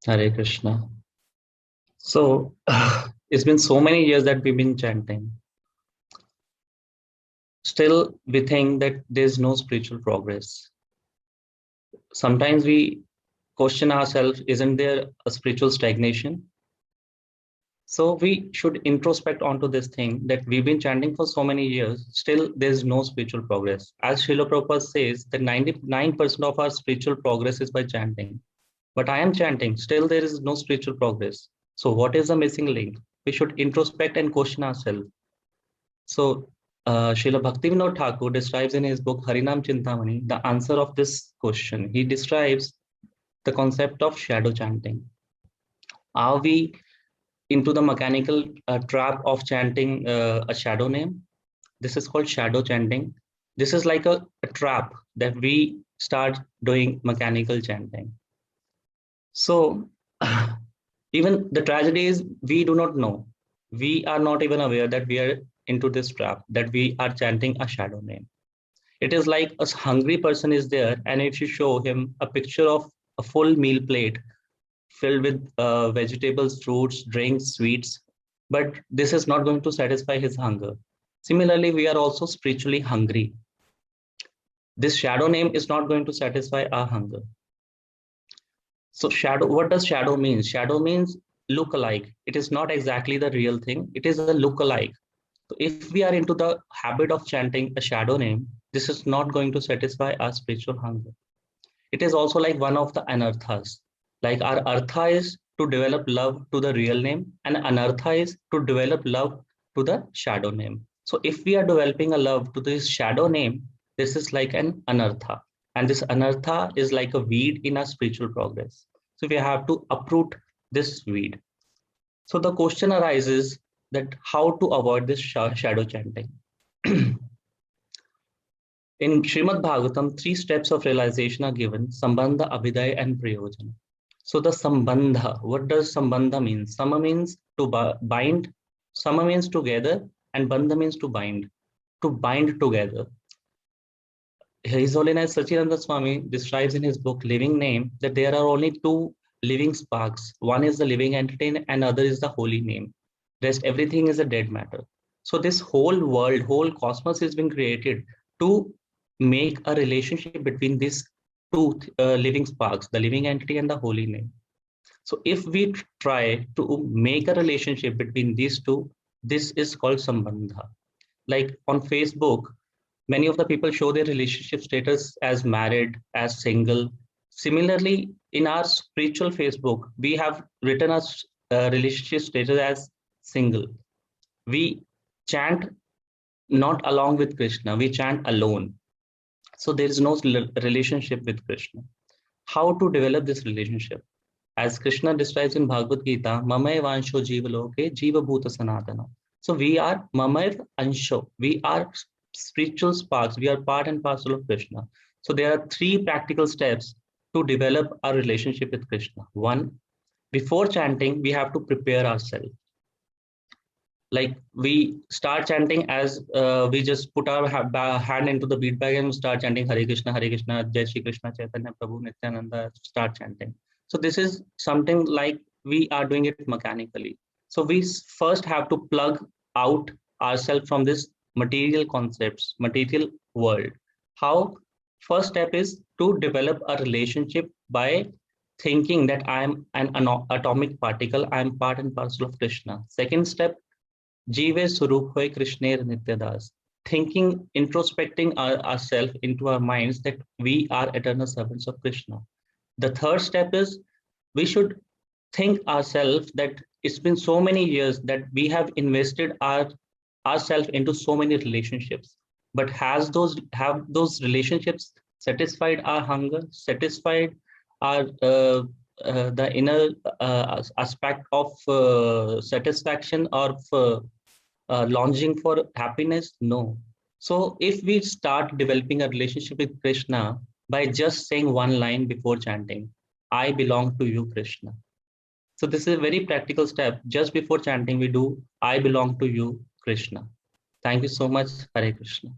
Hare Krishna. So, it's been so many years that we've been chanting. Still, we think that there's no spiritual progress. Sometimes we question ourselves, isn't there a spiritual stagnation? So, we should introspect onto this thing that we've been chanting for so many years, still, there's no spiritual progress. As Srila Prabhupada says, that 99% of our spiritual progress is by chanting. But I am chanting, still, there is no spiritual progress. So, what is the missing link? We should introspect and question ourselves. So, Srila Bhaktivinoda Thakur describes in his book Harinam Chintamani the answer of this question. He describes the concept of shadow chanting. Are we into the mechanical trap of chanting a shadow name? This is called shadow chanting. This is like a trap that we start doing mechanical chanting. So, even the tragedy is we do not know. We are not even aware that we are into this trap, that we are chanting a shadow name. It is like a hungry person is there, and if you show him a picture of a full meal plate filled with vegetables, fruits, drinks, sweets, but this is not going to satisfy his hunger. Similarly, we are also spiritually hungry. This shadow name is not going to satisfy our hunger. So shadow, what does shadow mean? Shadow means look-alike. It is not exactly the real thing. It is a look-alike. So if we are into the habit of chanting a shadow name, this is not going to satisfy our spiritual hunger. It is also like one of the anarthas. Like our artha is to develop love to the real name, and anartha is to develop love to the shadow name. So if we are developing a love to this shadow name, this is like an anartha. And this anartha is like a weed in our spiritual progress. So we have to uproot this weed. So the question arises that how to avoid this shadow chanting. In Srimad Bhagavatam, three steps of realization are given: Sambandha, Abhidaya, and Prayojana. So the Sambandha, what does Sambandha mean? Sama means to bind, Sama means together, and Bandha means to bind together. His Holiness Sachidananda Swami describes in his book Living Name that there are only two living sparks. One is the living entity and other is the holy name. Rest everything is a dead matter. So this whole world, whole cosmos has been created to make a relationship between these two living sparks, the living entity and the holy name. So if we try to make a relationship between these two, this is called sambandha. Like on Facebook, many of the people show their relationship status as married, as single. Similarly, in our spiritual Facebook, we have written our relationship status as single. We chant not along with Krishna, we chant alone. So there is no relationship with Krishna. How to develop this relationship? As Krishna describes in Bhagavad Gita, Mamay Vansho Jiva Loke Jiva Bhuta Sanatana. So we are Mamay Ansho. We are spiritual sparks. We are part and parcel of Krishna. So there are three practical steps to develop our relationship with Krishna. One, before chanting, we have to prepare ourselves. Like we start chanting as we just put our hand into the beat bag and start chanting Hare Krishna, Jai Shri Krishna Chaitanya Prabhu Nityananda, start chanting. So this is something like we are doing it mechanically. So we first have to plug out ourselves from this material concepts, material world. How? First step is to develop a relationship by thinking that I am an atomic particle, I am part and parcel of Krishna. Second step, Jive Surup Hoy Krishner Nityadas. Thinking, introspecting ourselves into our minds that we are eternal servants of Krishna. The third step is we should think ourselves that it's been so many years that we have invested ourselves into so many relationships. But have those relationships satisfied our hunger, satisfied our the inner aspect of satisfaction or longing for happiness? No. So if we start developing a relationship with Krishna by just saying one line before chanting, I belong to you, Krishna. So this is a very practical step. Just before chanting, we do, I belong to you, Krishna. Thank you so much. Hare Krishna.